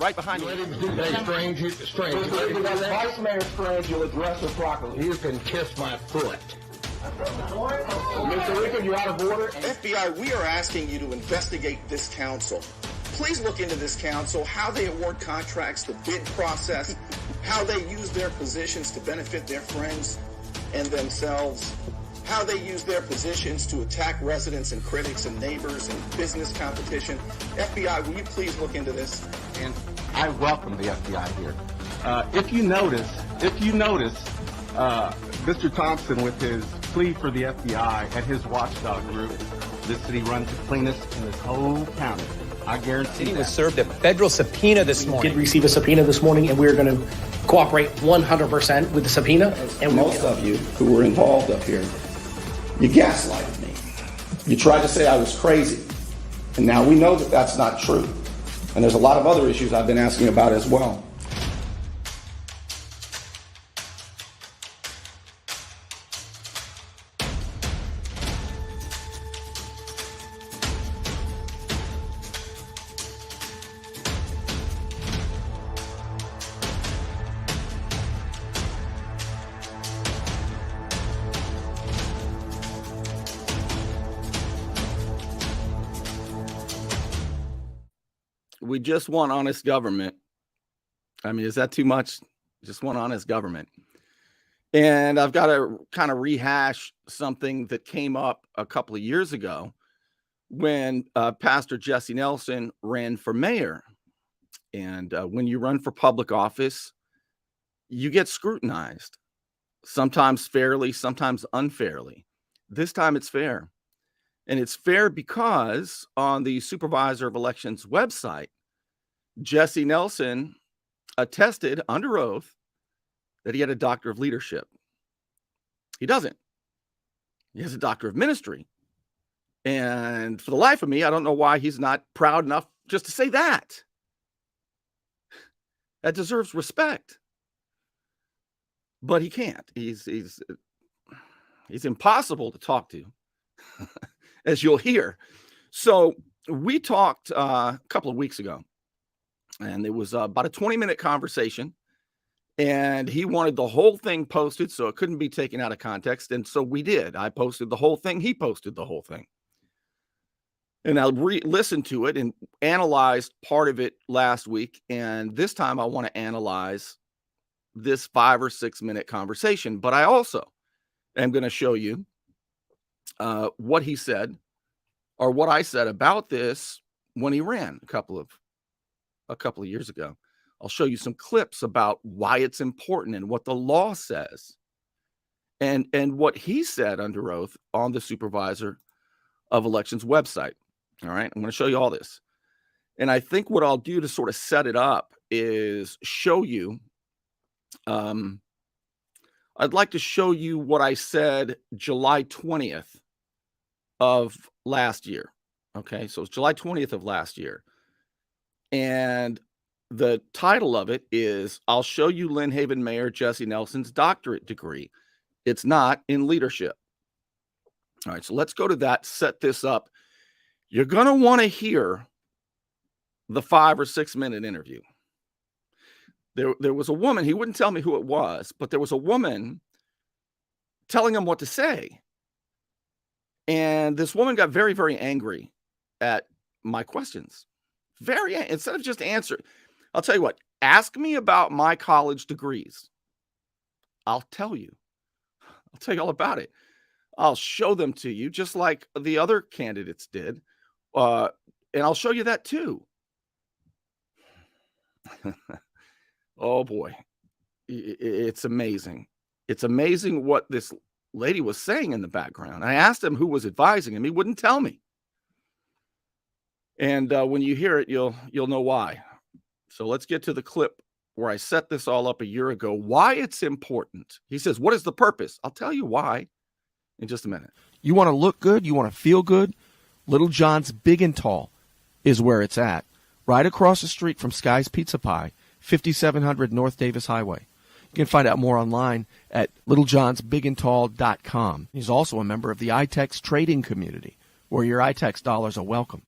right behind you. Hey, Strange. Vice Mayor Strange, you'll address her properly. You can kiss my foot. Mr. Lincoln, you're out of order. FBI, we are asking you to investigate this council. Please look into this council, how they award contracts, the bid process, how they use their positions to benefit their friends and themselves, how they use their positions to attack residents and critics and neighbors and business competition. FBI, will you please look into this? And I welcome the FBI here. If you notice, Mr. Thompson, with his plea for the FBI and his watchdog group, this city runs the cleanest in this whole county. I guarantee He was served a federal subpoena this morning. We did receive a subpoena this morning, and we're going to cooperate 100% with the subpoena. And most of you who were involved up here, you gaslighted me. You tried to say I was crazy. And now we know that that's not true. And there's a lot of other issues I've been asking about as well. We just want honest government. I mean, is that too much? Just want honest government. And I've got to kind of rehash something that came up a couple of years ago when Pastor Jesse Nelson ran for mayor. And when you run for public office, you get scrutinized, sometimes fairly, sometimes unfairly. This time it's fair. And it's fair because on the Supervisor of Elections website, Jesse Nelson attested under oath that he had a doctor of leadership. He doesn't. He has a doctor of ministry. And for the life of me, I don't know why he's not proud enough just to say that. That deserves respect. But he can't. He's impossible to talk to, as you'll hear. So we talked a couple of weeks ago, and it was about a 20-minute conversation, and he wanted the whole thing posted so it couldn't be taken out of context, and so we did. I posted the whole thing. He posted the whole thing. And I listened to it and analyzed part of it last week, and this time I want to analyze this 5 or 6 minute conversation, but I also am going to show you what he said, or what I said about this when he ran a couple of years ago. I'll show you some clips about why it's important and what the law says, and what he said under oath on the Supervisor of Elections website. All right, I'm going to show you all this, and I think what I'll do to sort of set it up is show you. I'd like to show you what I said July 20th of last year. Okay, so it's July 20th of last year. And the title of it is, I'll show you Lynn Haven Mayor Jesse Nelson's doctorate degree. It's not in leadership. All right, so let's go to that, set this up. You're going to want to hear the 5 or 6 minute interview. There was a woman, he wouldn't tell me who it was, but there was a woman telling him what to say. And this woman got very, very angry at my questions. Instead of just answer, I'll tell you what, ask me about my college degrees. I'll tell you. I'll tell you all about it. I'll show them to you, just like the other candidates did. And I'll show you that too. Oh boy, it's amazing. It's amazing what this lady was saying in the background. I asked him who was advising him. He wouldn't tell me. And when you hear it, you'll know why. So let's get to the clip where I set this all up a year ago, why it's important. He says, what is the purpose? I'll tell you why in just a minute. You want to look good? You want to feel good? Little John's Big and Tall is where it's at. Right across the street from Sky's Pizza Pie, 5700 North Davis Highway. You can find out more online at littlejohnsbigandtall.com. He's also a member of the iTex trading community, where your iTex dollars are welcome.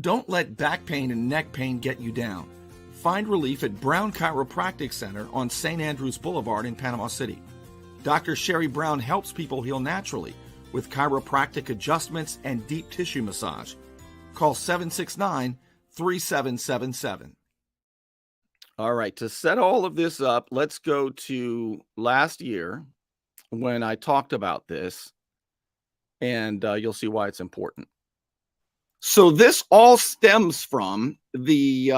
Don't let back pain and neck pain get you down. Find relief at Brown Chiropractic Center on St. Andrews Boulevard in Panama City. Dr. Sherry Brown helps people heal naturally with chiropractic adjustments and deep tissue massage. Call 769-3777. All right, to set all of this up, let's go to last year when I talked about this, and you'll see why it's important. So this all stems from the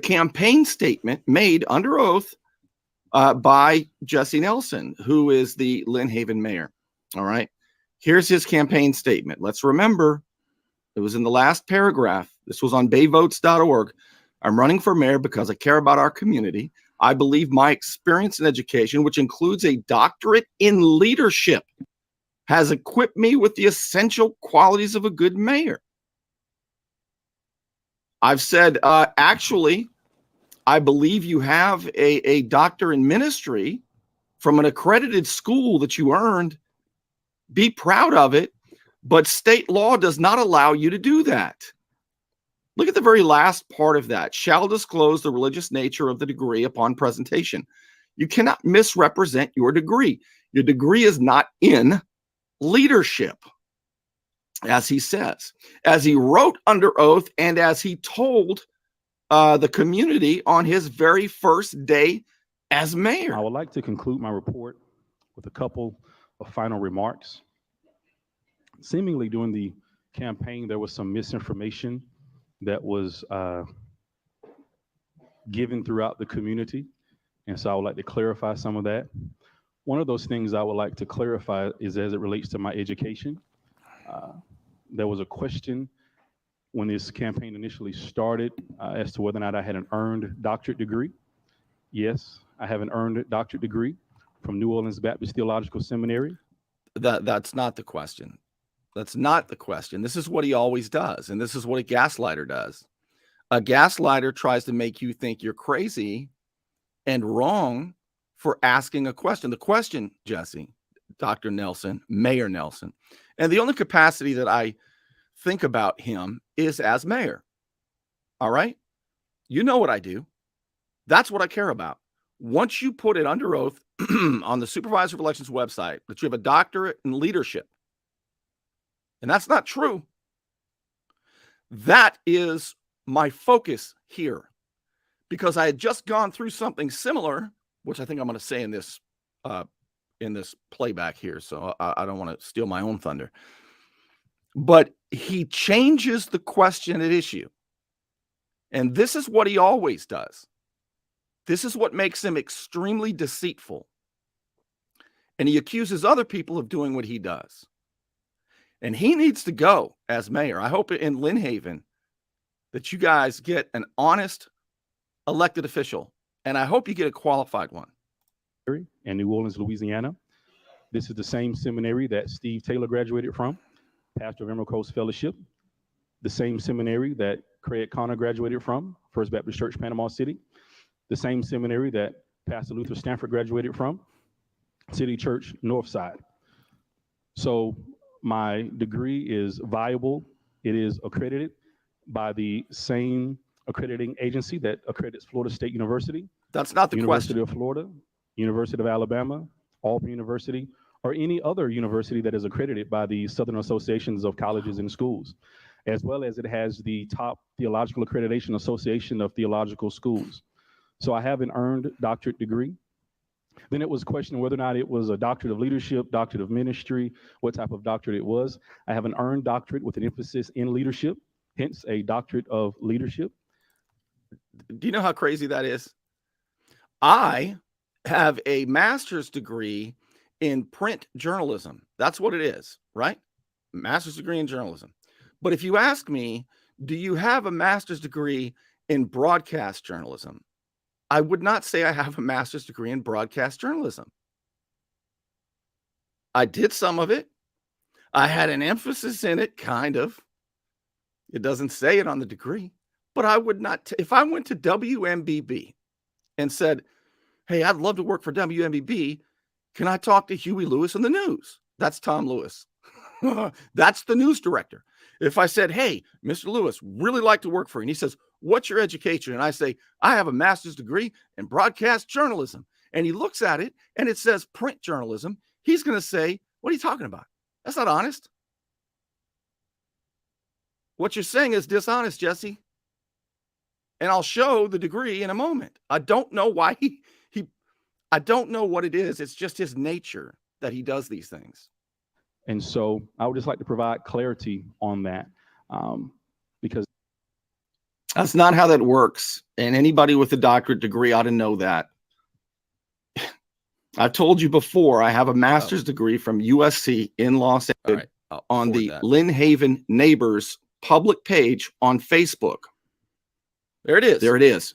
campaign statement made under oath by Jesse Nelson, who is the Lynn Haven mayor. All right, here's his campaign statement. Let's remember, it was in the last paragraph. This was on bayvotes.org. I'm running for mayor because I care about our community. I believe my experience in education, which includes a doctorate in leadership, has equipped me with the essential qualities of a good mayor. I've said, actually, I believe you have a doctor in ministry from an accredited school that you earned. Be proud of it, but state law does not allow you to do that. Look at the very last part of that. Shall disclose the religious nature of the degree upon presentation. You cannot misrepresent your degree. Your degree is not in leadership, as he says, as he wrote under oath, and as he told the community on his very first day as mayor. I would like to conclude my report with a couple of final remarks. Seemingly during the campaign, there was some misinformation that was given throughout the community. And so I would like to clarify some of that. One of those things I would like to clarify is as it relates to my education. There was a question when this campaign initially started as to whether or not I had an earned doctorate degree. Yes, I have an earned doctorate degree from New Orleans Baptist Theological Seminary. That's not the question. That's not the question. This is what he always does, and this is what a gaslighter does. A gaslighter tries to make you think you're crazy and wrong for asking a question. The question, Jesse, Dr. Nelson, Mayor Nelson, and the only capacity that I think about him is as mayor. All right? You know what I do. That's what I care about. Once you put it under oath on the Supervisor of Elections website that you have a doctorate in leadership, and that's not true, that is my focus here, because I had just gone through something similar, which I think I'm going to say in this playback here, so I don't want to steal my own thunder. But he changes the question at issue, and this is what he always does. This is what makes him extremely deceitful, and he accuses other people of doing what he does. And he needs to go as mayor. I hope in Lynn Haven that you guys get an honest elected official, and I hope you get a qualified one. In New Orleans, Louisiana. This is the same seminary that Steve Taylor graduated from, pastor of Emerald Coast Fellowship. The same seminary that Craig Connor graduated from, First Baptist Church, Panama City. The same seminary that Pastor Luther Stanford graduated from, City Church, Northside. So my degree is viable. It is accredited by the same accrediting agency that accredits Florida State University. That's not the University question. of Florida, University of Alabama, Auburn University, or any other university that is accredited by the Southern Associations of Colleges and Schools, as well as it has the top Theological Accreditation Association of Theological Schools. So I have an earned doctorate degree. Then it was questioned whether or not it was a doctorate of leadership, doctorate of ministry, what type of doctorate it was. I have an earned doctorate with an emphasis in leadership, hence a doctorate of leadership. Do you know how crazy that is? I have a master's degree in print journalism. That's what it is, right? Master's degree in journalism. But if you ask me, do you have a master's degree in broadcast journalism? I would not say I have a master's degree in broadcast journalism. I did some of it. I had an emphasis in it, kind of. It doesn't say it on the degree, but I would not. If I went to WMBB and said, hey, I'd love to work for WMBB, can I talk to Huey Lewis in the news? That's Tom Lewis. That's the news director. If I said, hey, Mr. Lewis, really like to work for you, and he says, what's your education? And I say, I have a master's degree in broadcast journalism. And he looks at it and it says print journalism. He's going to say, what are you talking about? That's not honest. What you're saying is dishonest, Jesse. And I'll show the degree in a moment. I don't know why I don't know what it is. It's just his nature that he does these things. And so I would just like to provide clarity on that, because that's not how that works. And anybody with a doctorate degree ought to know that. I've told you before, I have a master's degree from USC in Los Angeles on the Lynn Haven Neighbors public page on Facebook. There it is. There it is.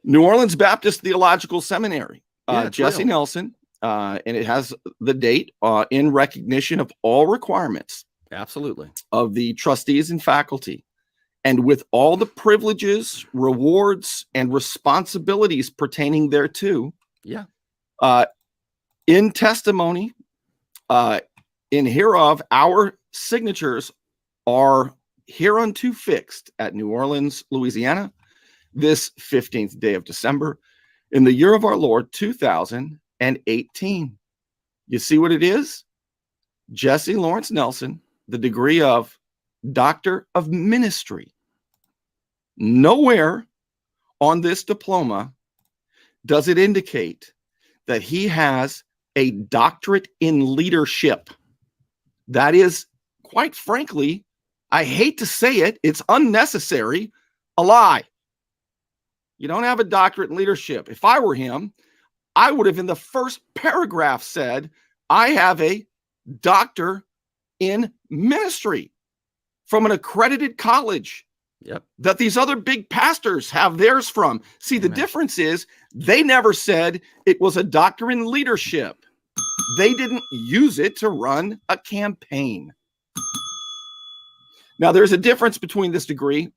New Orleans Baptist Theological Seminary. Jesse Nelson. And it has the date in recognition of all requirements. Absolutely. Of the trustees and faculty. And with all the privileges, rewards, and responsibilities pertaining thereto. Yeah. In testimony, in hereof, our signatures are hereunto fixed at New Orleans, Louisiana, this 15th day of December, in the year of our Lord, 2018. You see what it is? Jesse Lawrence Nelson, the degree of Doctor of Ministry. Nowhere on this diploma does it indicate that he has a doctorate in leadership. That is, quite frankly, I hate to say it, it's unnecessary, a lie. You don't have a doctorate in leadership. If I were him, I would have in the first paragraph said, I have a doctor in ministry from an accredited college. Yep. That these other big pastors have theirs from. See, the difference is they never said it was a doctor in leadership. They didn't use it to run a campaign. Now, there's a difference between this degree.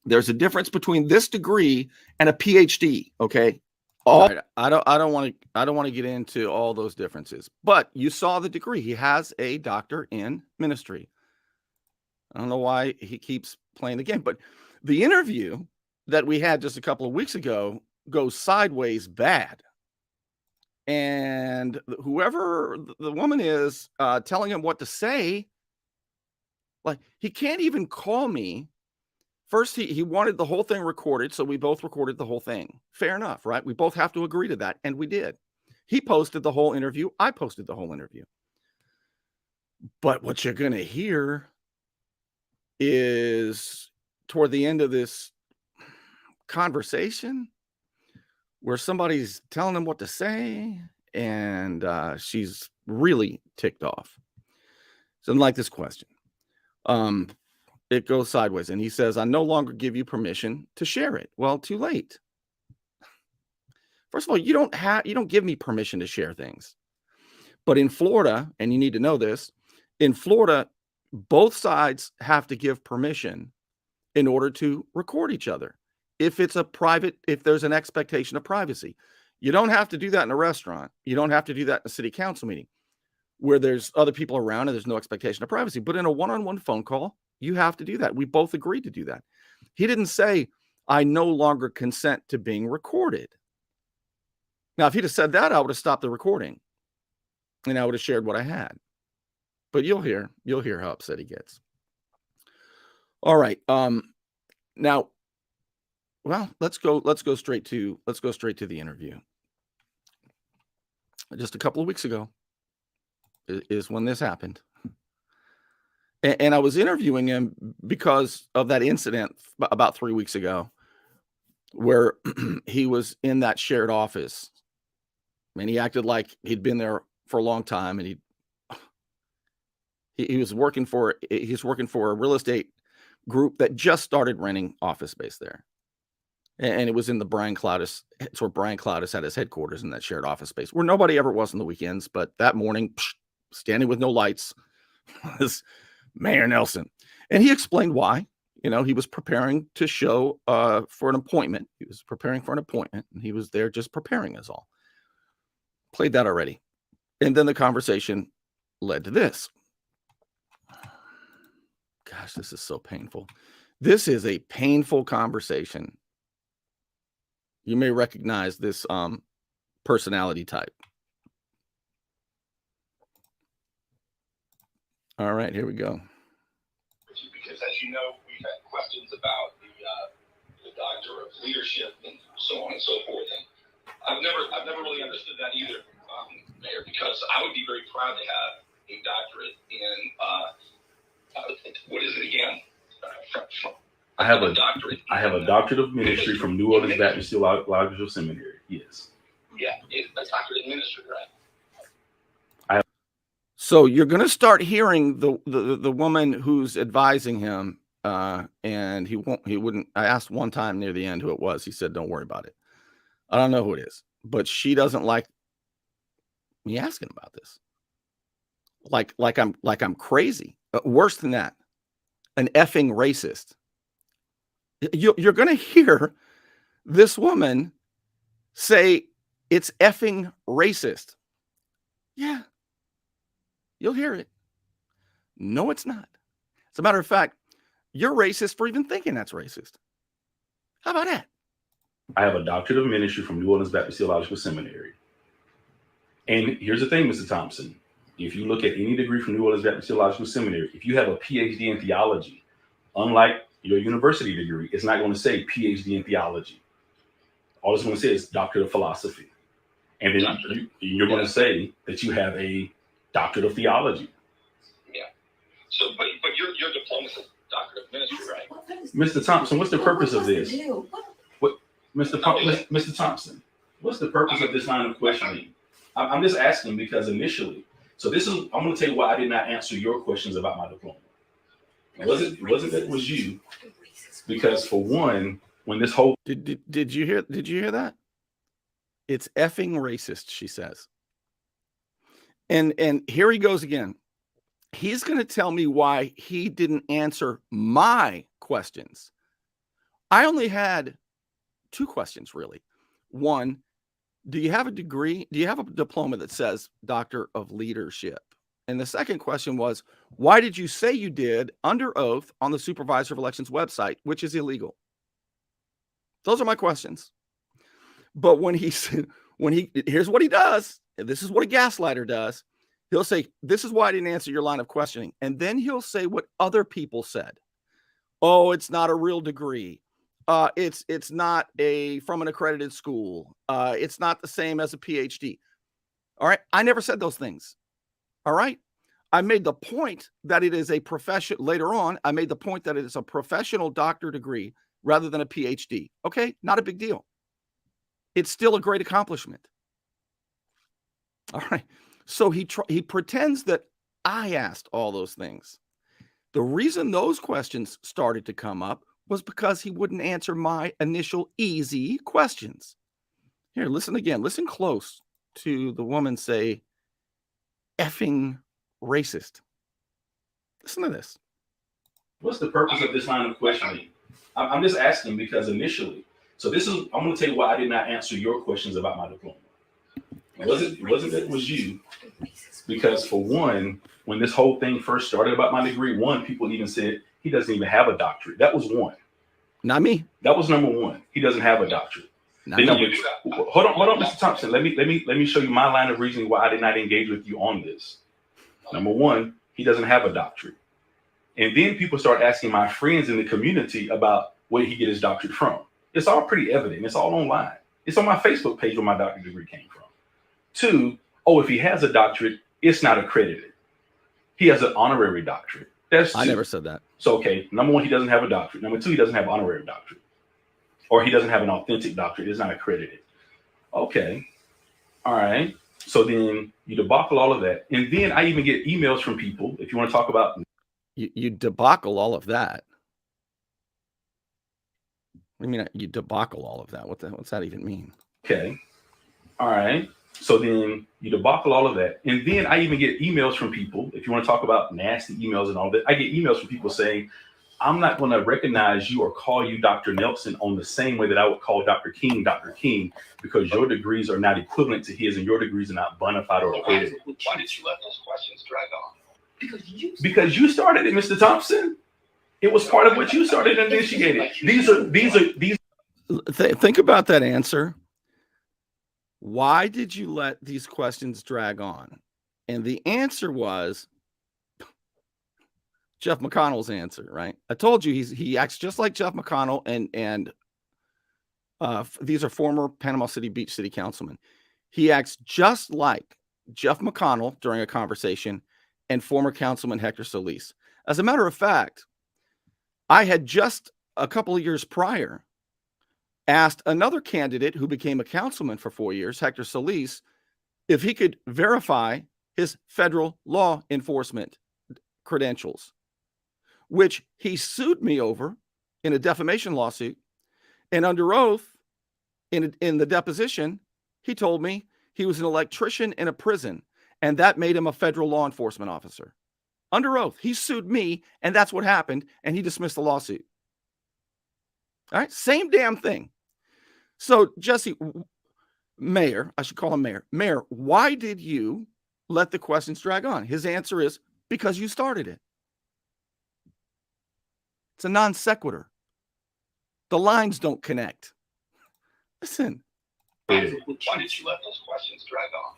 There's a difference between this degree and a PhD. Okay. Right. I don't want to get into all those differences, but you saw the degree. He has a doctor in ministry. I don't know why he keeps playing the game, but the interview that we had just a couple of weeks ago goes sideways bad. And whoever the woman is telling him what to say, like he can't even call me. First, he wanted the whole thing recorded, so we both recorded the whole thing. Fair enough, right? We both have to agree to that, and we did. He posted the whole interview. I posted the whole interview. But what you're going to hear is toward the end of this conversation where somebody's telling him what to say, and she's really ticked off. Something like this question. It goes sideways, and he says, I no longer give you permission to share it. Well, too late. First of all, you don't give me permission to share things. But in Florida, and you need to know this, in Florida, both sides have to give permission in order to record each other. If there's an expectation of privacy. You don't have to do that in a restaurant. You don't have to do that in a city council meeting where there's other people around and there's no expectation of privacy. But in a one-on-one phone call, you have to do that. We both agreed to do that. He didn't say, I no longer consent to being recorded. Now, if he'd have said that, I would have stopped the recording and I would have shared what I had. But you'll hear how upset he gets. All right. Now, well, let's go straight to the interview. Just a couple of weeks ago is when this happened. And I was interviewing him because of that incident about 3 weeks ago where he was in that shared office and he acted like he'd been there for a long time. And he's working for a real estate group that just started renting office space there. And it was in the Brian Cloudis. It's where Brian Cloudis had his headquarters, in that shared office space where nobody ever was on the weekends. But that morning, standing with no lights, was Mayor Nelson. And he explained why. He was preparing to show for an appointment. He was preparing for an appointment, and he was there just preparing us all. Played that already. And then the conversation led to this. Gosh, this is so painful. This is a painful conversation. You may recognize this personality type. All right, here we go. Because as you know, we've had questions about the doctor of leadership and so on and so forth. And I've never really understood that either, Mayor, because I would be very proud to have a doctorate in what is it again? I have a doctorate of ministry from New Orleans Baptist Theological Seminary. Yes. Yeah, a doctorate in ministry, right? So you're going to start hearing the woman who's advising him, and he wouldn't. I asked one time near the end who it was. He said, "Don't worry about it." I don't know who it is, but she doesn't like me asking about this. Like I'm crazy. Worse than that, an effing racist. You're going to hear this woman say it's effing racist. Yeah. You'll hear it. No, it's not. As a matter of fact, you're racist for even thinking that's racist. How about that? I have a doctorate of ministry from New Orleans Baptist Theological Seminary. And here's the thing, Mr. Thompson. If you look at any degree from New Orleans Baptist Theological Seminary, if you have a PhD in theology, unlike your university degree, it's not going to say PhD in theology. All it's going to say is doctorate of philosophy. And then you're going to say that you have a doctorate of theology. Yeah. So, but your diploma is doctorate of ministry, right? Mr. Thompson, what's the purpose of this? What, Mr. Thompson, what's the purpose of this line of questioning? I'm just asking because initially, I'm going to tell you why I did not answer your questions about my diploma. It wasn't that it was you, because for one, when this whole did you hear that? It's effing racist, she says. And here he goes again. He's going to tell me why he didn't answer my questions. I only had two questions, really. One, do you have a degree? Do you have a diploma that says Doctor of Leadership? And the second question was, why did you say you did under oath on the Supervisor of Elections website, which is illegal? Those are my questions. But here's what he does. This is what a gaslighter does. He'll say, this is why I didn't answer your line of questioning. And then he'll say what other people said. Oh, it's not a real degree. It's not from an accredited school. It's not the same as a PhD. All right. I never said those things. All right. I made the point that it is a profession. Later on, I made the point that it is a professional doctor degree rather than a PhD. Okay. Not a big deal. It's still a great accomplishment. All right. So he pretends that I asked all those things. The reason those questions started to come up was because he wouldn't answer my initial easy questions. Here, listen again. Listen close to the woman say, effing racist. Listen to this. What's the purpose of this line of questioning? I'm just asking because initially, I'm going to tell you why I did not answer your questions about my diploma. It wasn't that it was you, because for one, when this whole thing first started about my degree, people even said he doesn't even have a doctorate. That was one. Not me. That was number one. He doesn't have a doctorate. Hold on, Mr. Thompson. Let me show you my line of reasoning why I did not engage with you on this. Number one, he doesn't have a doctorate. And then people start asking my friends in the community about where he get his doctorate from. It's all pretty evident. It's all online. It's on my Facebook page where my doctorate degree came from. Two, if he has a doctorate, it's not accredited. He has an honorary doctorate. I never said that. So, okay, number one, he doesn't have a doctorate. Number two, he doesn't have an honorary doctorate. Or he doesn't have an authentic doctorate. It's not accredited. Okay. All right. So then you debacle all of that. And then I even get emails from people, if you want to talk about. You debacle all of that. What do you mean you debacle all of that? What's that even mean? Okay. All right. So then you debacle all of that. And then I even get emails from people, if you want to talk about nasty emails and all that, I get emails from people saying, I'm not going to recognize you or call you Dr. Nelson on the same way that I would call Dr. King, because your degrees are not equivalent to his and your degrees are not bona fide or accredited. Why did you let those questions drag on? Because you started it, Mr. Thompson. It was part of what you started and initiated. These. Think about that answer. Why did you let these questions drag on? And the answer was Jeff McConnell's answer, right? I told you he acts just like Jeff McConnell, and these are former Panama City Beach City councilmen. He acts just like Jeff McConnell during a conversation and former councilman Hector Solis. As a matter of fact, I had just a couple of years prior asked another candidate who became a councilman for 4 years, Hector Solis, if he could verify his federal law enforcement credentials, which he sued me over in a defamation lawsuit. And under oath, in the deposition, he told me he was an electrician in a prison, and that made him a federal law enforcement officer. Under oath, he sued me, and that's what happened, and he dismissed the lawsuit. All right, same damn thing. So, Jesse, Mayor, I should call him Mayor. Mayor, why did you let the questions drag on? His answer is because you started it. It's a non sequitur. The lines don't connect. Listen. Why did you let those questions drag on?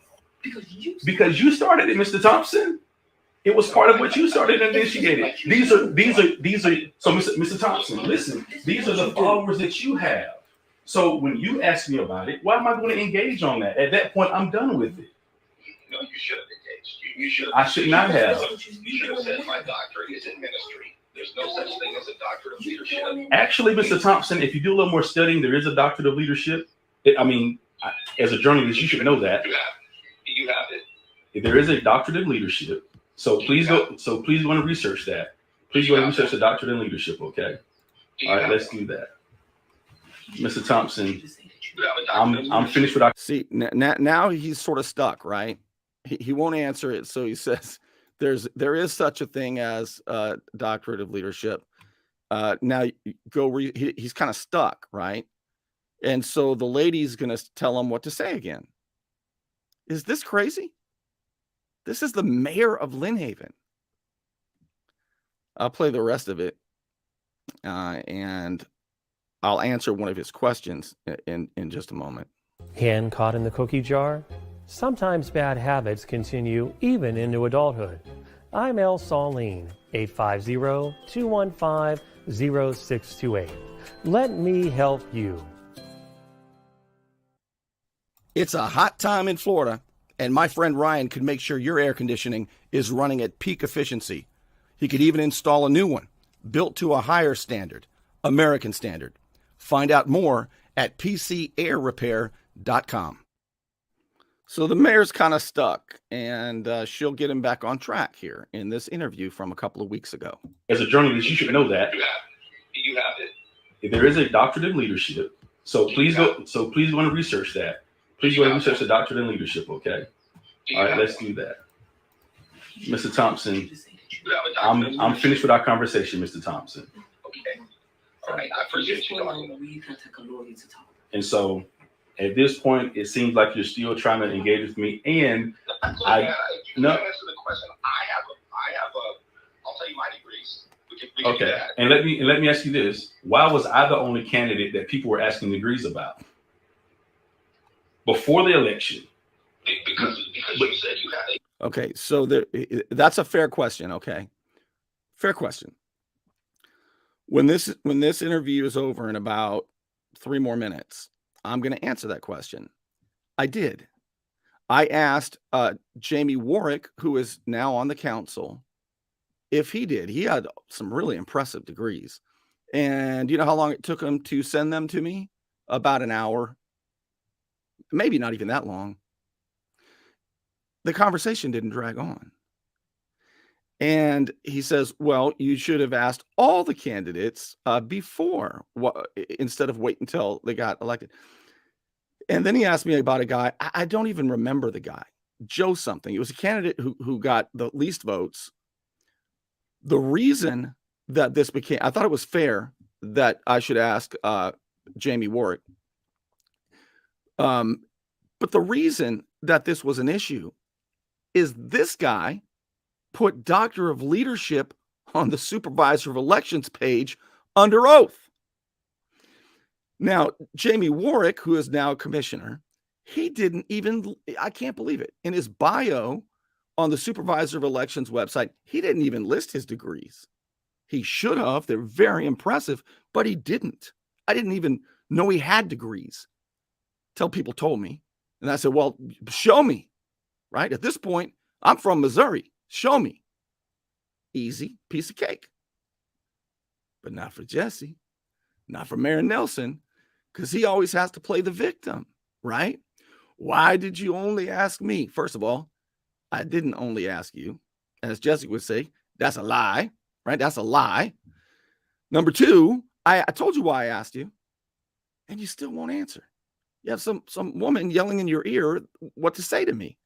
Because you started it, Mr. Thompson. It was part of what you started and initiated. These are. So, Mr. Thompson, listen. These are the followers that you have. So when you ask me about it, why am I going to engage on that? At that point, I'm done with it. No, you should have engaged. You should have. I should not have. You should have said my doctorate is in ministry. There's no such thing as a doctorate of leadership. Actually, Mr. Thompson, if you do a little more studying, there is a doctorate of leadership. As a journalist, you should know that. You have it. There is a doctorate of leadership. So please go. So please want to research that. Please go and research the doctorate in leadership. Okay. All right. Let's do that. Mr. Thompson, I'm finished with. See, now he's sort of stuck, right? He won't answer it, so he says there is such a thing as doctorate of leadership. Now he's kind of stuck, right? And so the lady's going to tell him what to say again. Is this crazy? This is the mayor of Lynn Haven. I'll play the rest of it, and I'll answer one of his questions in just a moment. Hand caught in the cookie jar? Sometimes bad habits continue even into adulthood. I'm El Saline, 850-215-0628. Let me help you. It's a hot time in Florida, and my friend Ryan could make sure your air conditioning is running at peak efficiency. He could even install a new one, built to a higher standard, American standard. Find out more at pcairrepair.com. So the mayor's kind of stuck, and she'll get him back on track here in this interview from a couple of weeks ago. As a journalist, you should know that. You have it. There is a doctorate in leadership. So please go. So please want to research that. Please go and research the doctorate in leadership. Okay. All right. Let's do that. Mr. Thompson, I'm finished with our conversation, Mr. Thompson. Okay. All right. I appreciate you talking. And so, at this point, it seems like you're still trying to engage with me. And no. Answer the question. I'll tell you my degrees. We can do that. And let me ask you this: why was I the only candidate that people were asking degrees about before the election? Because you said you had a. Okay, so that's a fair question. Okay, fair question. When this interview is over in about 3 more minutes, I'm going to answer that question. I did. I asked Jamie Warwick, who is now on the council, if he did. He had some really impressive degrees. And you know how long it took him to send them to me? About an hour. Maybe not even that long. The conversation didn't drag on. And he says, well, you should have asked all the candidates before, instead of wait until they got elected. And then he asked me about a guy. I don't even remember the guy, Joe something. It was a candidate who got the least votes. The reason that this became, I thought it was fair that I should ask Jamie Warwick. But the reason that this was an issue is this guy put Doctor of Leadership on the supervisor of elections page under oath. Now, Jamie Warwick, who is now a commissioner, he didn't even, I can't believe it, in his bio on the supervisor of elections website, he didn't even list his degrees. He should have. They're very impressive, but he didn't. I didn't even know he had degrees till people told me. And I said, well, show me, right? At this point, I'm from Missouri. Show me. Easy piece of cake. But not for Jesse, not for Mayor Nelson, because he always has to play the victim, right? Why did you only ask me? First of all, I didn't only ask you. As Jesse would say, that's a lie, right? That's a lie. Number two, I told you why I asked you, and you still won't answer. You have some woman yelling in your ear what to say to me.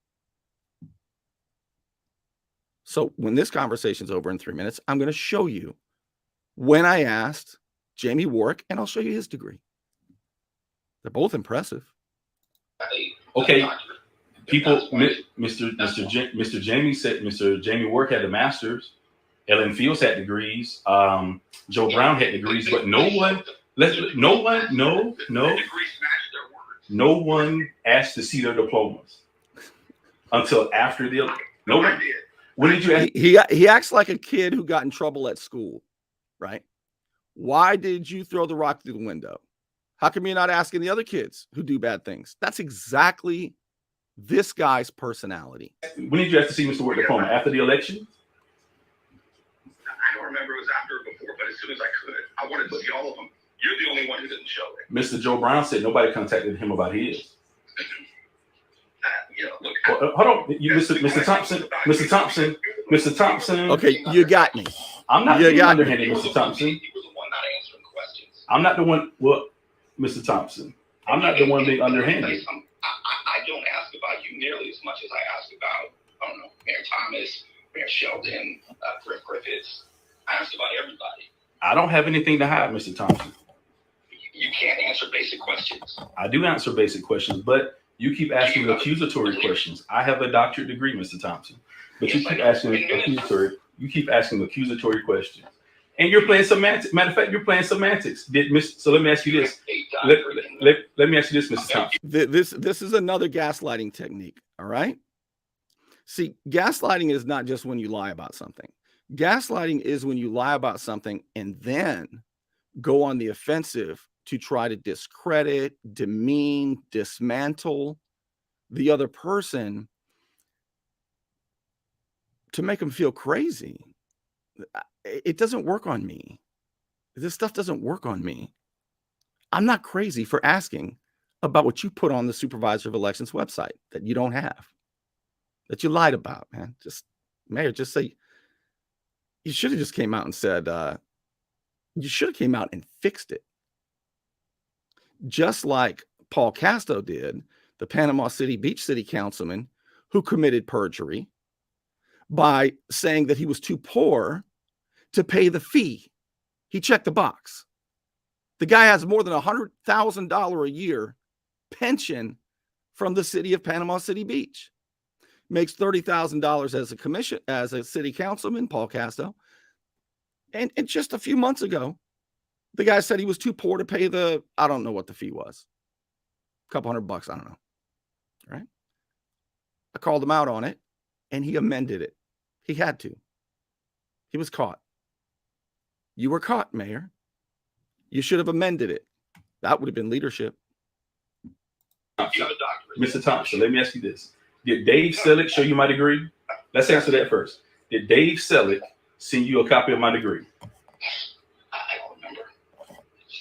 So when this conversation's over in 3 minutes, I'm going to show you when I asked Jamie Warwick, and I'll show you his degree. They're both impressive. Okay, people, Mr. Jamie said Mr. Jamie Warwick had a master's. Ellen Fields had degrees. Joe Brown had degrees, but no one asked to see their diplomas until after the no one. When did you ask? He acts like a kid who got in trouble at school, right? Why did you throw the rock through the window? How come you're not asking the other kids who do bad things? That's exactly this guy's personality. When did you ask to see Mr. Warwick diploma? After the election? I don't remember it was after or before, but as soon as I could, I wanted to see all of them. You're the only one who didn't show it. Mr. Joe Brown said nobody contacted him about his. Look, hold on, Mr. Thompson. Okay, you got me. I'm not being underhanded, Mr. Thompson. You were the one not answering questions. I'm not the one. Well, Mr. Thompson, I'm not the one being underhanded. I don't ask about you nearly as much as I ask about, I don't know, Mayor Thomas, Mayor Sheldon, Griff Griffiths. I ask about everybody. I don't have anything to hide, Mr. Thompson. You can't answer basic questions. I do answer basic questions, but you keep asking accusatory questions. I have a doctorate degree, Mr. Thompson, but you keep asking accusatory. You keep asking accusatory questions, and you're playing semantics. Matter of fact, you're playing semantics. So let me ask you this. Let me ask you this, Mr. Thompson. This is another gaslighting technique. All right. See, gaslighting is not just when you lie about something. Gaslighting is when you lie about something and then go on the offensive to try to discredit, demean, dismantle the other person to make them feel crazy. It doesn't work on me. This stuff doesn't work on me. I'm not crazy for asking about what you put on the supervisor of elections website that you don't have, that you lied about, man. Mayor, just say, you should have just came out and said, you should have came out and fixed it. Just like Paul Castro did, the Panama City Beach City councilman who committed perjury by saying that he was too poor to pay the fee. He checked the box. The guy has more than $100,000 a year pension from the city of Panama City Beach. Makes $30,000 as a city councilman, Paul Castro. And just a few months ago, the guy said he was too poor to pay I don't know what the fee was. A couple $100, I don't know. Right? I called him out on it, and he amended it. He had to. He was caught. You were caught, Mayor. You should have amended it. That would have been leadership. Mr. Thompson, let me ask you this. Did Dave Selleck show you my degree? Let's answer that first. Did Dave Selleck send you a copy of my degree?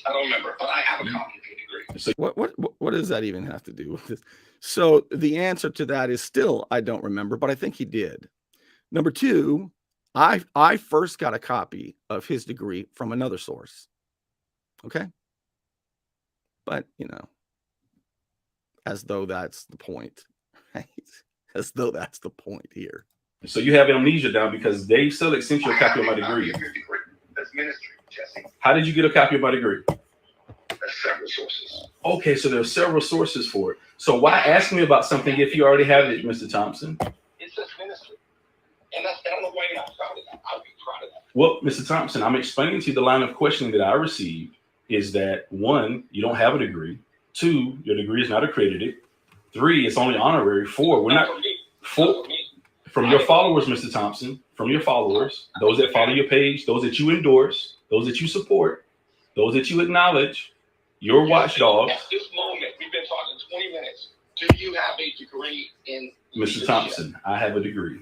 I don't remember, but I have a copy of your degree. So what does that even have to do with this? So the answer to that is still, I don't remember, but I think he did. Number two, I first got a copy of his degree from another source. Okay. But, as though that's the point, right? As though that's the point here. So you have amnesia now because Dave Selleck sent you a copy of my degree. That's ministry, Jesse. How did you get a copy of my degree? There's several sources. Okay, so there are several sources for it. So why ask me about something if you already have it, Mr. Thompson? It's just ministry. And I don't know why you're not proud of that. I'll be proud of that. Well, Mr. Thompson, I'm explaining to you the line of questioning that I received is that 1, you don't have a degree. 2, your degree is not accredited. 3, it's only honorary. 4, we're not. 4, from your followers, Mr. Thompson, from your followers, those that follow your page, those that you endorse, those that you support, those that you acknowledge, your watchdogs. At this moment, we've been talking 20 minutes. Do you have a degree in Mr. leadership? Thompson, I have a degree.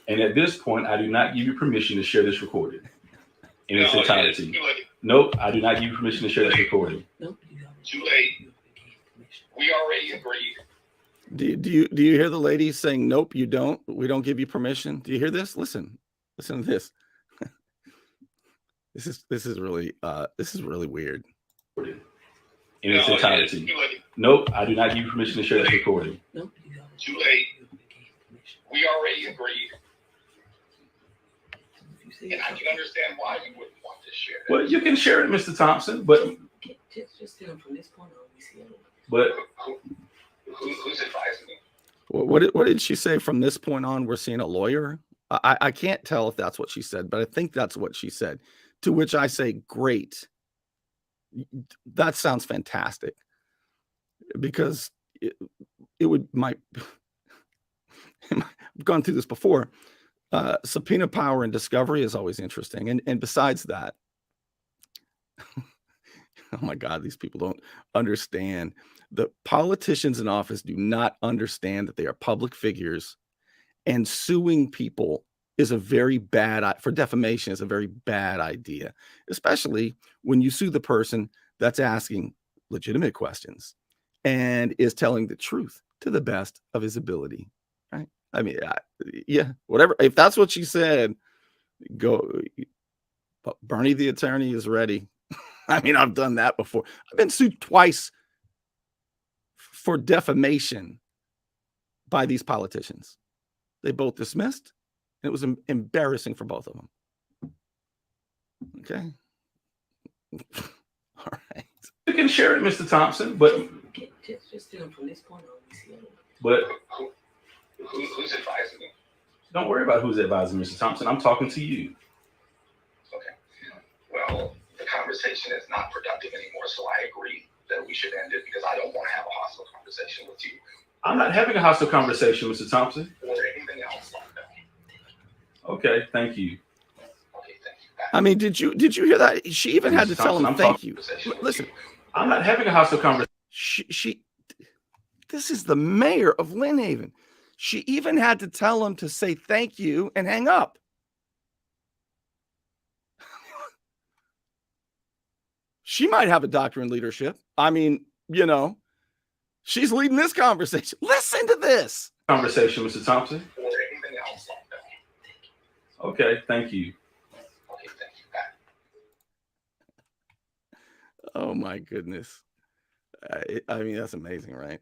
And at this point, I do not give you permission to share this recording in its entirety. Nope, I do not give you permission to share this recording. Too late. We already agreed. Do you hear the lady saying, nope, you don't? We don't give you permission. Do you hear this? Listen to this. This is really weird. In its entirety. Nope, I do not give you permission to share this recording. Too late. We already agreed. And I can understand why you wouldn't want to share that. Well, you can share it, Mr. Thompson, but from this point on, we see it. but Who's advising me? What did she say? From this point on, we're seeing a lawyer. I can't tell if that's what she said, but I think that's what she said. To which I say, great. That sounds fantastic. Because I've gone through this before. Subpoena power and discovery is always interesting. And besides that, oh my God, these people don't understand. The politicians in office do not understand that they are public figures, and suing people is a very bad, for defamation is a very bad idea, especially when you sue the person that's asking legitimate questions and is telling the truth to the best of his ability, right? I mean, yeah, whatever. If that's what she said, go. Bernie the attorney is ready. I mean, I've done that before. I've been sued twice for defamation by these politicians. They both dismissed. It was embarrassing for both of them. Okay. All right. you can share it, Mr. Thompson, but Just from this point on, we see it. but Who's advising me? don't worry about who's advising, Mr. Thompson. I'm talking to you. Okay. Well, the conversation is not productive anymore, so I agree that we should end it because I don't want to have a hostile conversation with you I'm not having a hostile conversation, Mr. Thompson. or anything else like that. Okay, thank you. Okay, thank you. I mean, did you hear that? She even had to tell him Thompson, I'm thank you. talking- Listen, I'm not having a hostile conversation. this is the mayor of Lynn Haven. She even had to tell him to say thank you and hang up. She might have a doctorate in leadership. I mean, she's leading this conversation. Listen to this. Conversation, Mr. Thompson. Or anything else like that. Okay, thank you. Okay, thank you. Oh my goodness. I mean, that's amazing, right?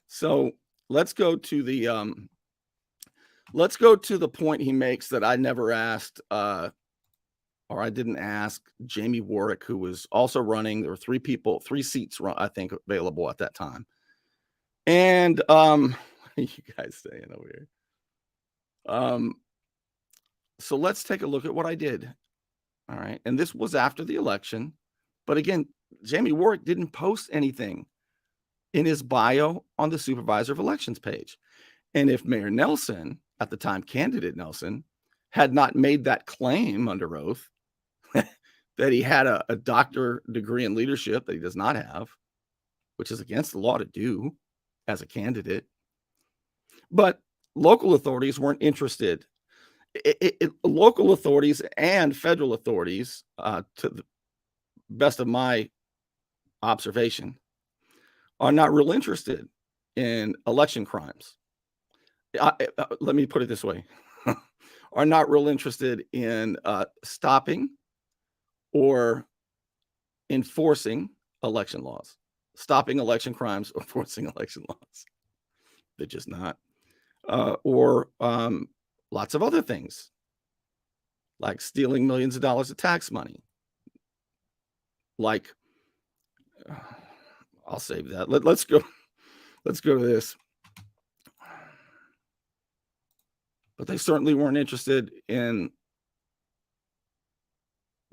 So let's go to the point he makes that I never asked, or I didn't ask Jamie Warwick, who was also running. There were 3 seats, I think, available at that time. And you guys staying over here. So let's take a look at what I did. All right. And this was after the election. But again, Jamie Warwick didn't post anything in his bio on the Supervisor of Elections page. And if Mayor Nelson, at the time candidate Nelson, had not made that claim under oath that he had a doctor degree in leadership that he does not have, which is against the law to do as a candidate. But local authorities weren't interested. Local authorities and federal authorities, to the best of my observation, are not real interested in election crimes. Let me put it this way. Are not real interested in stopping or enforcing election laws, stopping election crimes, or enforcing election laws. They're just not. Or lots of other things, like stealing millions of dollars of tax money. Like, I'll save that. Let's go to this. But they certainly weren't interested in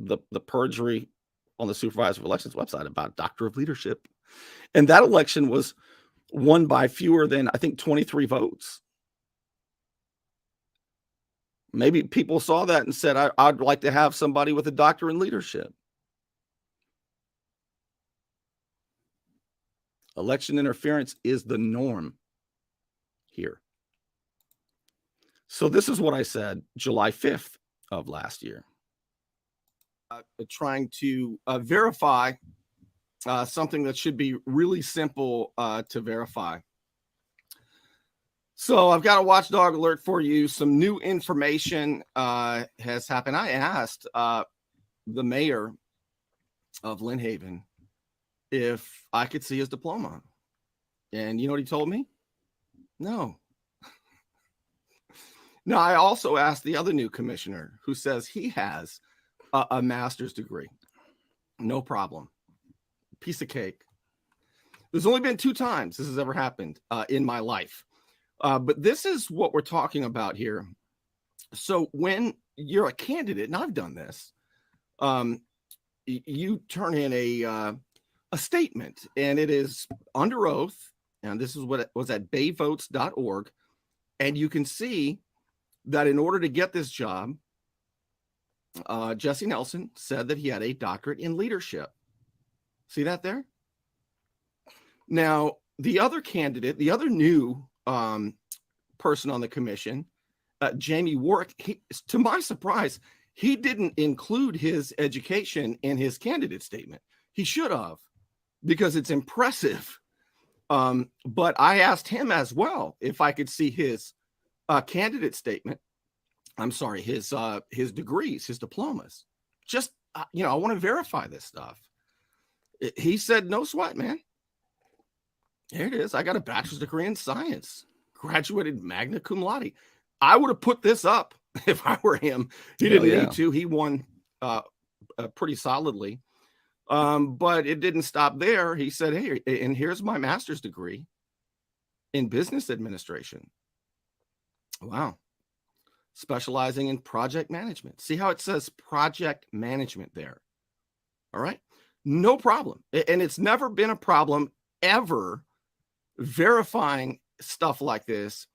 the perjury on the supervisor of elections website about doctor of leadership. And that election was won by fewer than, I think, 23 votes. Maybe people saw that and said, I'd like to have somebody with a doctor in leadership. Election interference is the norm here. So this is what I said July 5th of last year. Trying to verify something that should be really simple to verify. So I've got a watchdog alert for you. Some new information has happened. I asked the mayor of Lynn Haven if I could see his diploma. And you know what he told me? No. Now, I also asked the other new commissioner who says he has a master's degree. No problem. Piece of cake. There's only been 2 times this has ever happened in my life. But this is what we're talking about here. So when you're a candidate, and I've done this, you turn in a statement, and it is under oath. And this is what it was at bayvotes.org. And you can see that in order to get this job, Jesse Nelson said that he had a doctorate in leadership. See that there? Now, the other candidate, the other new person on the commission, Jamie Warwick, to my surprise, he didn't include his education in his candidate statement. He should have, because it's impressive. But I asked him as well if I could see his candidate statement. I'm sorry, his degrees, his diplomas. Just, I want to verify this stuff. He said, no sweat, man. Here it is. I got a bachelor's degree in science, graduated magna cum laude. I would have put this up if I were him. He didn't need to. He won pretty solidly. But it didn't stop there. He said, hey, and here's my master's degree in business administration. Wow. Specializing in project management. See how it says project management there? All right. No problem. And it's never been a problem ever verifying stuff like this,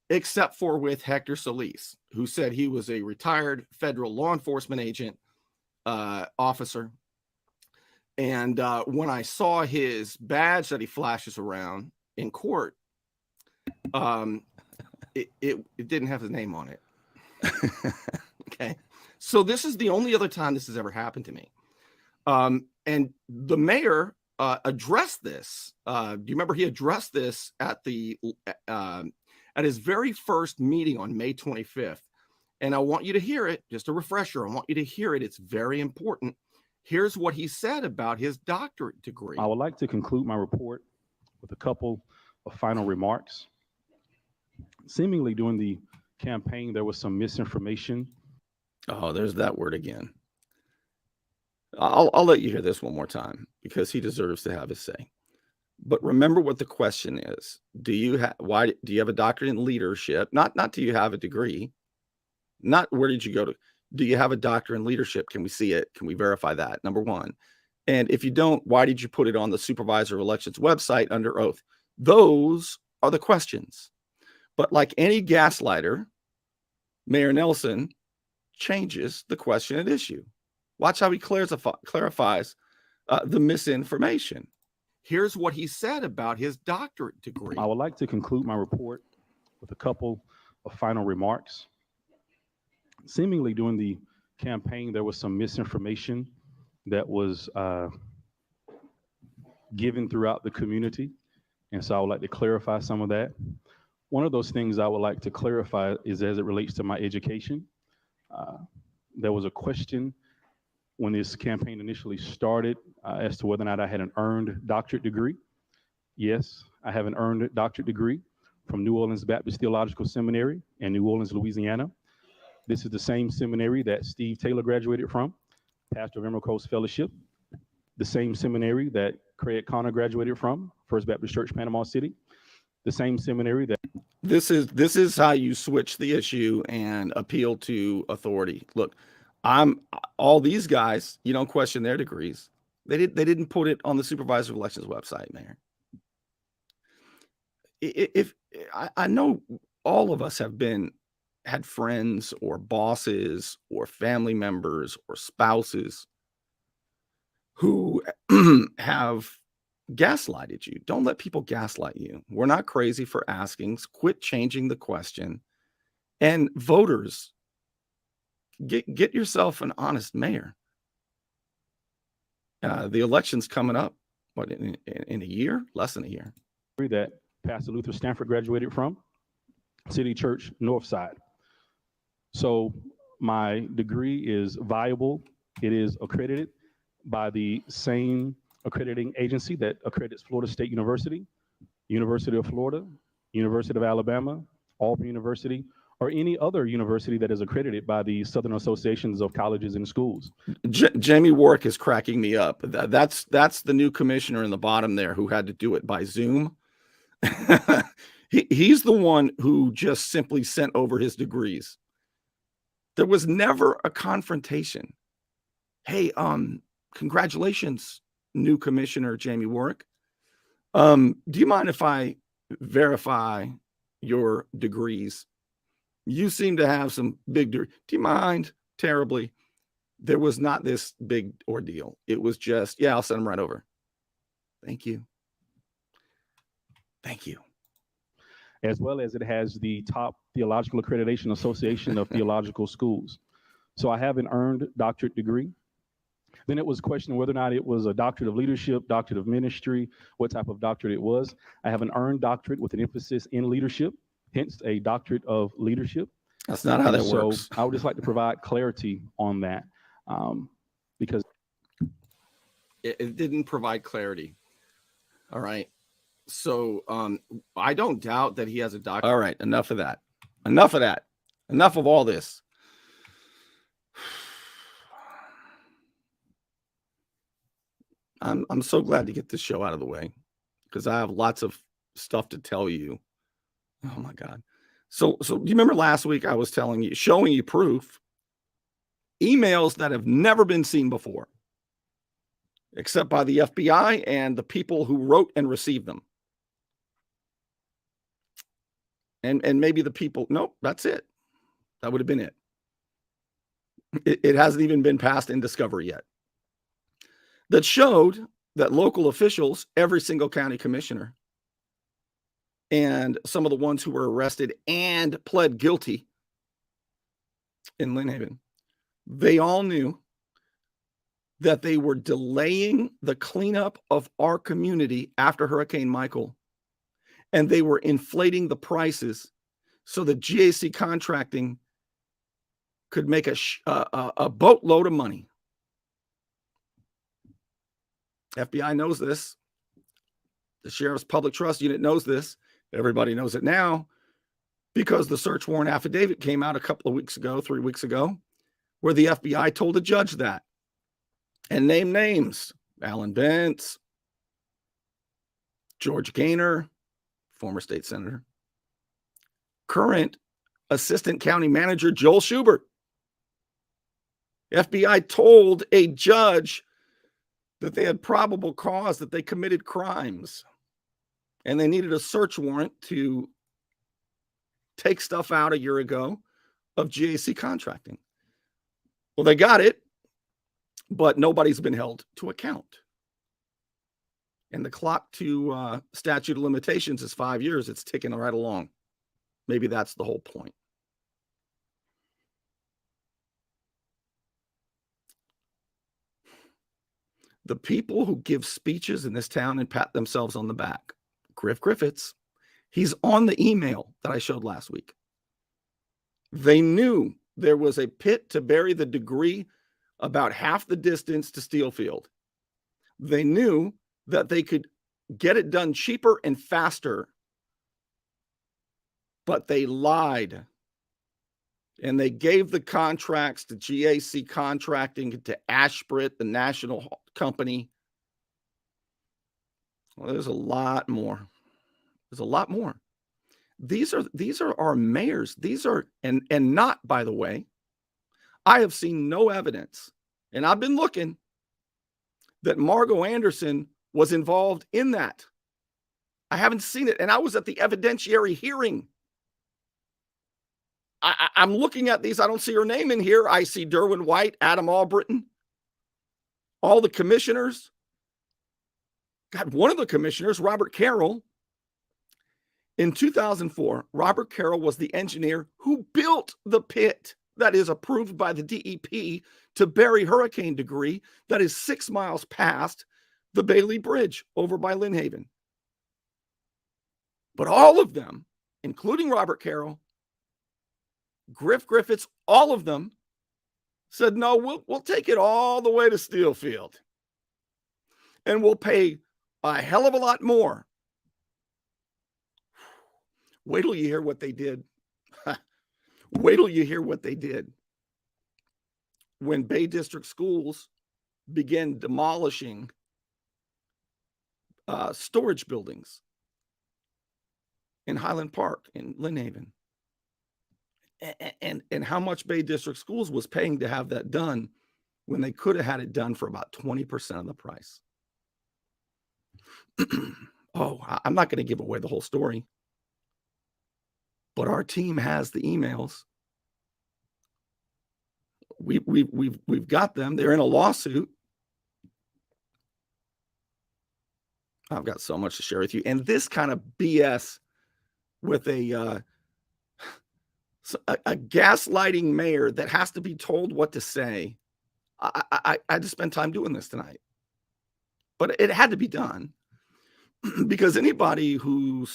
except for with Hector Solis, who said he was a retired federal law enforcement agent, officer. And when I saw his badge that he flashes around in court, it didn't have his name on it. Okay. So this is the only other time this has ever happened to me. And the mayor addressed this. Do you remember he addressed this at his very first meeting on May 25th? And I want you to hear it. Just a refresher. I want you to hear it. It's very important. Here's what he said about his doctorate degree. I would like to conclude my report with a couple of final remarks. Seemingly during the campaign, there was some misinformation. Oh, there's that word again. I'll let you hear this one more time because he deserves to have his say. But remember what the question is. Do you have a doctorate in leadership? Not do you have a degree? Not where did you go to? Do you have a doctorate in leadership? Can we see it? Can we verify that? Number one. And if you don't, why did you put it on the supervisor of elections website under oath? Those are the questions. But like any gaslighter, Mayor Nelson changes the question at issue. Watch how he clarifies the misinformation. Here's what he said about his doctorate degree. I would like to conclude my report with a couple of final remarks. Seemingly during the campaign, there was some misinformation that was given throughout the community. And so I would like to clarify some of that. One of those things I would like to clarify is as it relates to my education. There was a question when this campaign initially started as to whether or not I had an earned doctorate degree. Yes, I have an earned doctorate degree from New Orleans Baptist Theological Seminary in New Orleans, Louisiana. This is the same seminary that Steve Taylor graduated from, pastor of Emerald Coast Fellowship. The same seminary that Craig Connor graduated from, First Baptist Church, Panama City. The same seminary that... This is how you switch the issue and appeal to authority. Look, all these guys, you don't question their degrees. They didn't put it on the supervisor of elections website, Mayor. If I know all of us had friends or bosses or family members or spouses who have gaslighted you. Don't let people gaslight you. We're not crazy for asking. Quit changing the question. And voters, get yourself an honest mayor. The election's coming up, what, in a year? Less than a year. That Pastor Luther Stanford graduated from, City Church Northside. So my degree is viable. It is accredited by the same accrediting agency that accredits Florida State University, University of Florida, University of Alabama, Auburn University, or any other university that is accredited by the Southern Associations of Colleges and Schools. Jamie Warwick is cracking me up. That's the new commissioner in the bottom there who had to do it by Zoom. He's the one who just simply sent over his degrees. There was never a confrontation. Hey, congratulations, new commissioner Jamie Warwick. Do you mind if I verify your degrees? You seem to have some big do you mind? Terribly. There was not this big ordeal. It was just, yeah, I'll send them right over. Thank you. Thank you. As well as it has the top Theological Accreditation Association of Theological Schools. So I have an earned doctorate degree. Then it was questioned whether or not it was a doctorate of leadership, doctorate of ministry, what type of doctorate it was. I have an earned doctorate with an emphasis in leadership, hence a doctorate of leadership. That's not how that works. I would just like to provide clarity on that because it didn't provide clarity. All right. So I don't doubt that he has a doctorate. All right. Enough of that. Enough of that. Enough of all this. I'm so glad to get this show out of the way because I have lots of stuff to tell you. Oh my God. So do you remember last week I was showing you proof, emails that have never been seen before, except by the FBI and the people who wrote and received them. And maybe the people, nope, that's it. That would have been it. It hasn't even been passed in discovery yet. That showed that local officials, every single county commissioner, and some of the ones who were arrested and pled guilty in Lynn Haven, they all knew that they were delaying the cleanup of our community after Hurricane Michael, and they were inflating the prices so that GAC Contracting could make a boatload of money. FBI knows this. The Sheriff's Public Trust Unit knows this. Everybody knows it now because the search warrant affidavit came out a couple of weeks ago, 3 weeks ago, where the FBI told a judge that and named names. Alan Bentz, George Gaynor, former state senator, current assistant county manager Joel Schubert. FBI told a judge that they had probable cause that they committed crimes and they needed a search warrant to take stuff out a year ago of GAC Contracting. Well, they got it, but nobody's been held to account. And the clock to statute of limitations is 5 years. It's ticking right along. Maybe that's the whole point. The people who give speeches in this town and pat themselves on the back, Griff Griffiths, he's on the email that I showed last week. They knew there was a pit to bury the degree about half the distance to Steelfield. They knew that they could get it done cheaper and faster, but they lied. And they gave the contracts to GAC Contracting, to Ashbrit, the national company. Well, there's a lot more. There's a lot more. These are our mayors. These are, and not, by the way, I have seen no evidence, and I've been looking, that Margot Anderson was involved in that. I haven't seen it, and I was at the evidentiary hearing. I'm looking at these. I don't see her name in here. I see Derwin White, Adam Albritton, all the commissioners. God, one of the commissioners, Robert Carroll. In 2004, Robert Carroll was the engineer who built the pit that is approved by the DEP to bury hurricane debris that is 6 miles past the Bailey Bridge over by Lynn Haven. But all of them, including Robert Carroll, Griff Griffiths, all of them said, no, we'll take it all the way to Steelfield. And we'll pay a hell of a lot more. Wait till you hear what they did. Wait till you hear what they did when Bay District Schools began demolishing storage buildings in Highland Park, in Lynn Haven. And how much Bay District Schools was paying to have that done when they could have had it done for about 20% of the price. Oh, I'm not going to give away the whole story, but our team has the emails. We've got them. They're in a lawsuit. I've got so much to share with you. And this kind of BS with a gaslighting mayor that has to be told what to say. I had to spend time doing this tonight, but it had to be done because anybody who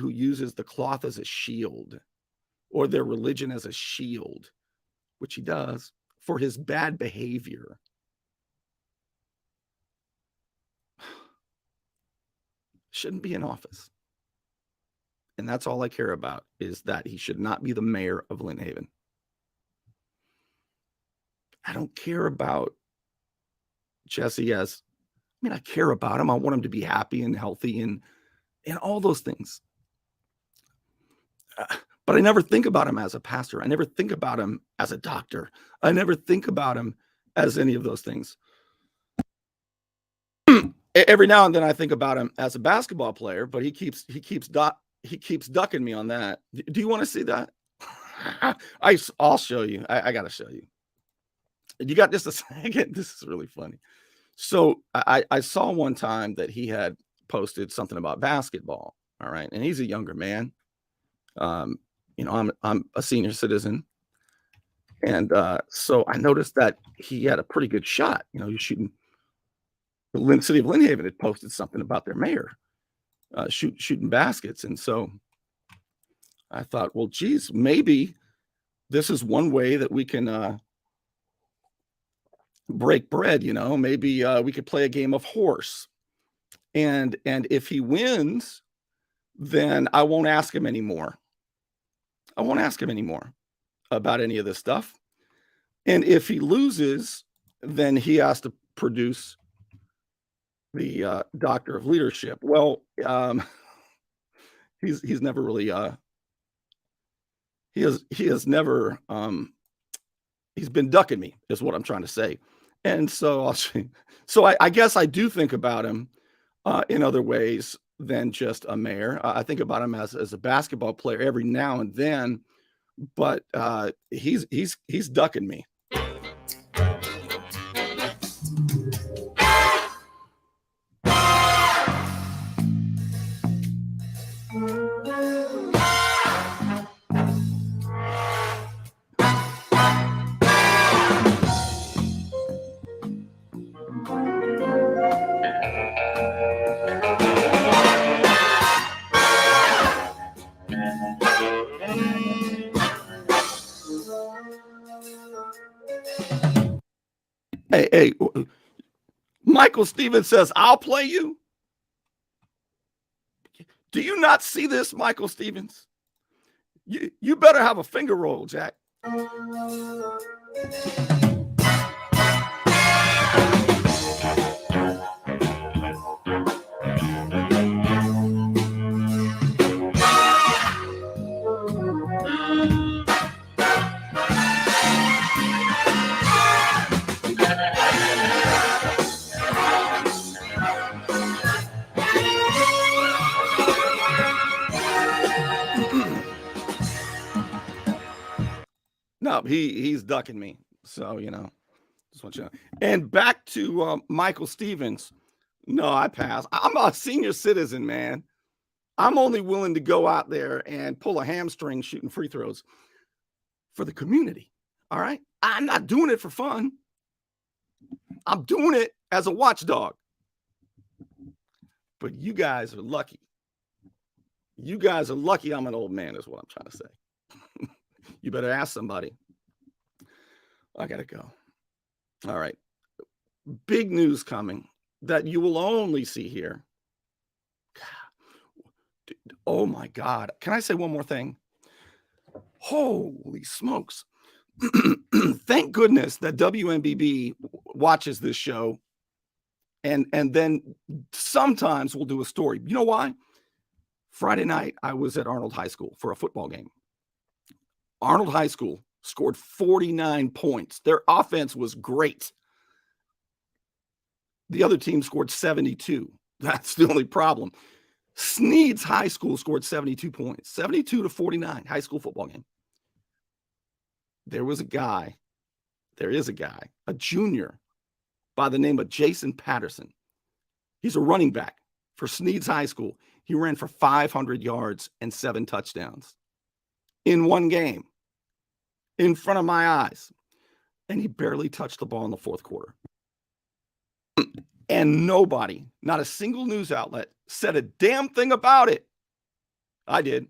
uses the cloth as a shield or their religion as a shield, which he does, for his bad behavior, shouldn't be in office. And that's all I care about, is that he should not be the mayor of Lynn Haven. I don't care about Jesse I care about him. I want him to be happy and healthy and all those things. But I never think about him as a pastor. I never think about him as a doctor. I never think about him as any of those things. Every now and then I think about him as a basketball player, but he keeps ducking me on that. Do you want to see that? I'll show you. I got to show you. You got just a second? This is really funny. So I saw one time that he had posted something about basketball. All right. And he's a younger man. I'm a senior citizen. And so I noticed that he had a pretty good shot. He was shooting. The city of Lynn Haven had posted something about their mayor shooting baskets. And so I thought, well, geez, maybe this is one way that we can break bread. Maybe we could play a game of horse. And if he wins, then I won't ask him anymore. I won't ask him anymore about any of this stuff. And if he loses, then he has to produce the Doctor of Leadership. Well, he's never really he has never he's been ducking me, is what I'm trying to say. And so I guess I do think about him in other ways than just a mayor. I think about him as a basketball player every now and then, but he's ducking me. Hey, Michael Stevens says, I'll play you. Do you not see this, Michael Stevens? You better have a finger roll, Jack. he's ducking me. So, just want you to know. And back to Michael Stevens. No, I pass. I'm a senior citizen, man. I'm only willing to go out there and pull a hamstring shooting free throws for the community. All right. I'm not doing it for fun. I'm doing it as a watchdog. But you guys are lucky. You guys are lucky I'm an old man, is what I'm trying to say. You better ask somebody. I got to go. All right. Big news coming that you will only see here. Oh my God. Can I say one more thing? Holy smokes. Thank goodness that WMBB watches this show and then sometimes we'll do a story. You know why? Friday night, I was at Arnold High School for a football game. Arnold High School scored 49 points. Their offense was great. The other team scored 72. That's the only problem. Sneed's High School scored 72 points, 72-49, high school football game. There is a guy, a junior by the name of Jason Patterson. He's a running back for Sneed's High School. He ran for 500 yards and 7 touchdowns in one game in front of my eyes. And he barely touched the ball in the fourth quarter. And nobody, not a single news outlet, said a damn thing about it. I did.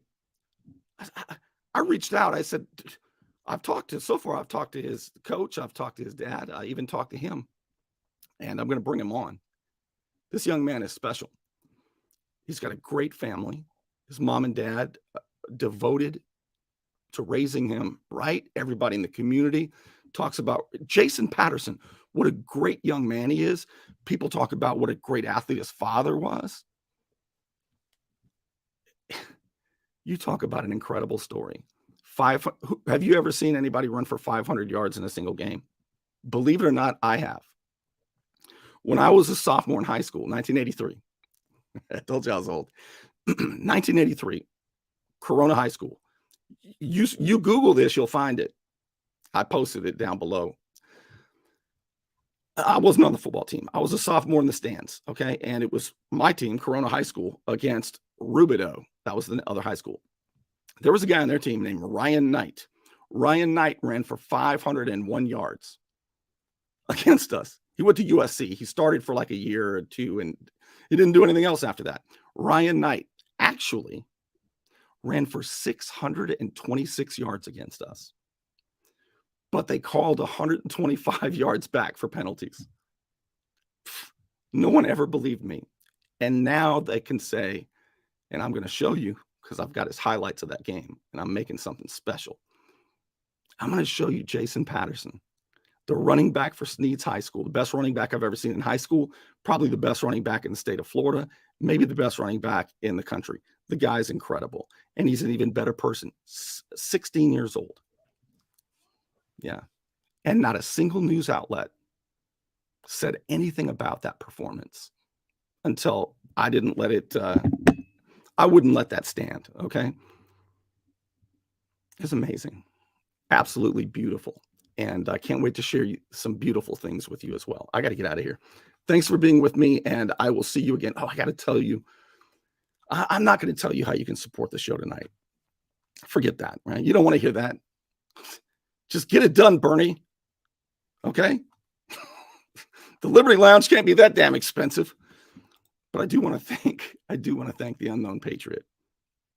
I reached out. I said, I've talked to his coach. I've talked to his dad. I even talked to him. And I'm going to bring him on. This young man is special. He's got a great family. His mom and dad devoted to raising him right. Everybody in the community talks about Jason Patterson. What a great young man he is. People talk about what a great athlete his father was. You talk about an incredible story. Have you ever seen anybody run for 500 yards in a single game? Believe it or not, I have. When I was a sophomore in high school, 1983, I told you I was old. 1983, Corona High School. You Google this, you'll find it. I posted it down below. I wasn't on the football team. I was a sophomore in the stands, okay? And it was my team, Corona High School, against Rubidoux. That was the other high school. There was a guy on their team named Ryan Knight. Ryan Knight ran for 501 yards against us. He went to USC. He started for like a year or two, and he didn't do anything else after that. Ryan Knight actually ran for 626 yards against us. But they called 125 yards back for penalties. No one ever believed me. And now they can say, and I'm going to show you because I've got his highlights of that game and I'm making something special. I'm going to show you Jason Patterson, the running back for Sneed's High School, the best running back I've ever seen in high school, probably the best running back in the state of Florida, maybe the best running back in the country. The guy's incredible. And he's an even better person, 16 years old. Yeah. And not a single news outlet said anything about that performance until I didn't let it, I wouldn't let that stand. Okay. It's amazing. Absolutely beautiful. And I can't wait to share some beautiful things with you as well. I got to get out of here. Thanks for being with me. And I will see you again. Oh, I got to tell you, I'm not going to tell you how you can support the show tonight. Forget that, right? You don't want to hear that. Just get it done, Bernie. Okay? The Liberty Lounge can't be that damn expensive. But I do want to thank the Unknown Patriot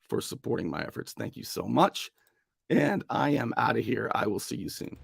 for supporting my efforts. Thank you so much. And I am out of here. I will see you soon.